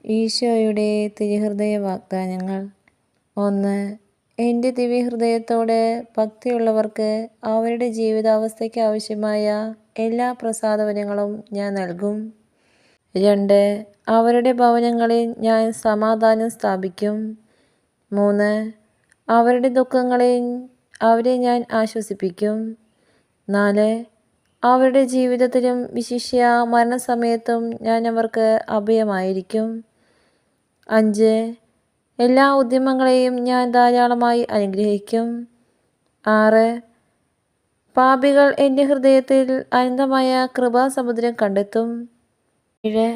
ഈശോയുടെ തിരുഹൃദയ വാഗ്ദാനങ്ങൾ. 1. എൻ്റെ ദിവ്യഹൃദയത്തോട് ഭക്തിയുള്ളവർക്ക് അവരുടെ ജീവിതാവസ്ഥയ്ക്ക് ആവശ്യമായ എല്ലാ പ്രസാദവരങ്ങളും ഞാൻ നൽകും. 2. അവരുടെ ഭവനങ്ങളിൽ ഞാൻ സമാധാനം സ്ഥാപിക്കും. 3. അവരുടെ ദുഃഖങ്ങളിൽ അവരെ ഞാൻ ആശ്വസിപ്പിക്കും. 4. അവരുടെ ജീവിതത്തിലും വിശിഷ്യ മരണസമയത്തും ഞാൻ അവർക്ക് അഭയമായിരിക്കും. 5. എല്ലാ ഉദ്യമങ്ങളെയും ഞാൻ ധാരാളമായി അനുഗ്രഹിക്കും. 6. പാപികൾ എൻ്റെ ഹൃദയത്തിൽ അനന്തമായ കൃപാസമുദ്രം കണ്ടെത്തും. 7.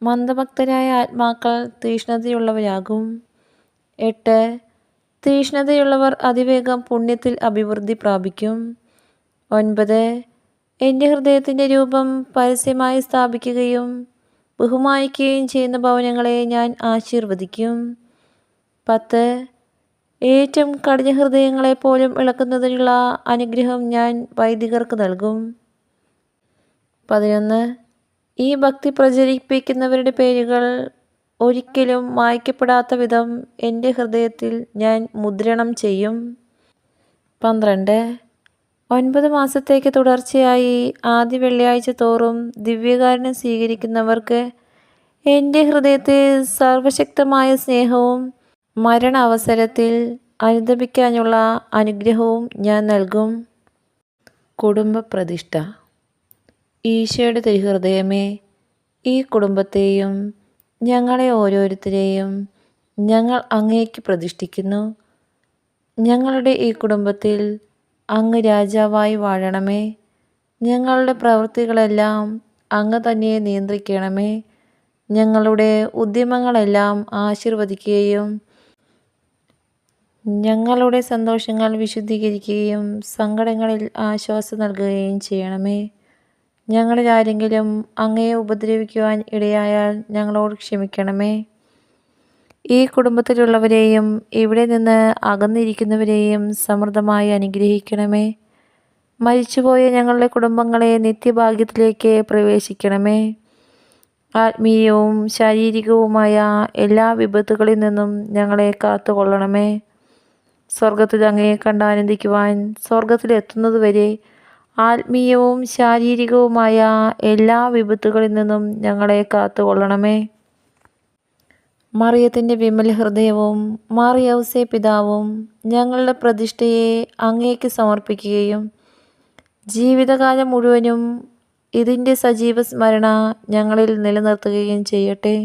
മന്ദഭക്തരായ ആത്മാക്കൾ തീഷ്ണതയുള്ളവരാകും. 8. തീഷ്ണതയുള്ളവർ അതിവേഗം പുണ്യത്തിൽ അഭിവൃദ്ധി പ്രാപിക്കും. 9. എൻ്റെ ഹൃദയത്തിൻ്റെ രൂപം പരസ്യമായി സ്ഥാപിക്കുകയും ബഹുമാനിക്കുകയും ചെയ്യുന്ന ഭവനങ്ങളെ ഞാൻ ആശീർവദിക്കും. 10. ഏറ്റവും കഠിന ഹൃദയങ്ങളെപ്പോലും ഇളക്കുന്നതിനുള്ള അനുഗ്രഹം ഞാൻ വൈദികർക്ക് നൽകും. 11. ഈ ഭക്തി പ്രചരിപ്പിക്കുന്നവരുടെ പേരുകൾ ഒരിക്കലും മായ്ക്കപ്പെടാത്ത വിധം എൻ്റെ ഹൃദയത്തിൽ ഞാൻ മുദ്രണം ചെയ്യും. 12. 9 മാസത്തേക്ക് തുടർച്ചയായി ആദ്യ വെള്ളിയാഴ്ച തോറും ദിവ്യകാരുണ്യം സ്വീകരിക്കുന്നവർക്ക് എൻ്റെ ഹൃദയത്തിൽ സർവശക്തമായ സ്നേഹവും മരണ അവസരത്തിൽ അനുതപിക്കാനുള്ള അനുഗ്രഹവും ഞാൻ നൽകും. കുടുംബ പ്രതിഷ്ഠ. ഈശോയുടെ തിരുഹൃദയമേ, ഈ കുടുംബത്തെയും ഞങ്ങളെ ഓരോരുത്തരെയും ഞങ്ങൾ അങ്ങേക്ക് പ്രതിഷ്ഠിക്കുന്നു. ഞങ്ങളുടെ ഈ കുടുംബത്തിൽ അങ്ങ് രാജാവായി വാഴണമേ. ഞങ്ങളുടെ പ്രവൃത്തികളെല്ലാം അങ്ങ് തന്നെ നിയന്ത്രിക്കണമേ. ഞങ്ങളുടെ ഉദ്യമങ്ങളെല്ലാം ആശീർവദിക്കുകയും ഞങ്ങളുടെ സന്തോഷങ്ങൾ വിശുദ്ധീകരിക്കുകയും സങ്കടങ്ങളിൽ ആശ്വാസം നൽകുകയും ചെയ്യണമേ. ഞങ്ങളിൽ ആരെങ്കിലും അങ്ങയെ ഉപദ്രവിക്കുവാൻ ഇടയായാൽ ഞങ്ങളോട് ക്ഷമിക്കണമേ. ഈ കുടുംബത്തിലുള്ളവരെയും ഇവിടെ നിന്ന് അകന്നിരിക്കുന്നവരെയും സമൃദ്ധമായി അനുഗ്രഹിക്കണമേ. മരിച്ചുപോയ ഞങ്ങളുടെ കുടുംബങ്ങളെ നിത്യഭാഗ്യത്തിലേക്ക് പ്രവേശിക്കണമേ. ആത്മീയവും ശാരീരികവുമായ എല്ലാ വിപത്തുകളിൽ നിന്നും ഞങ്ങളെ കാത്തുകൊള്ളണമേ. സ്വർഗത്തിൽ അങ്ങയെ കണ്ട് ആനന്ദിക്കുവാൻ സ്വർഗത്തിലെത്തുന്നതുവരെ ആത്മീയവും ശാരീരികവുമായ എല്ലാ വിപത്തുകളിൽ നിന്നും ഞങ്ങളെ കാത്തുകൊള്ളണമേ. മറിയത്തിൻ്റെ വിമല ഹൃദയവും മാറിയൗസേ പിതാവും ഞങ്ങളുടെ പ്രതിഷ്ഠയെ അങ്ങേക്ക് സമർപ്പിക്കുകയും ജീവിതകാലം മുഴുവനും ഇതിൻ്റെ സജീവ സ്മരണ ഞങ്ങളിൽ നിലനിർത്തുകയും ചെയ്യട്ടെ.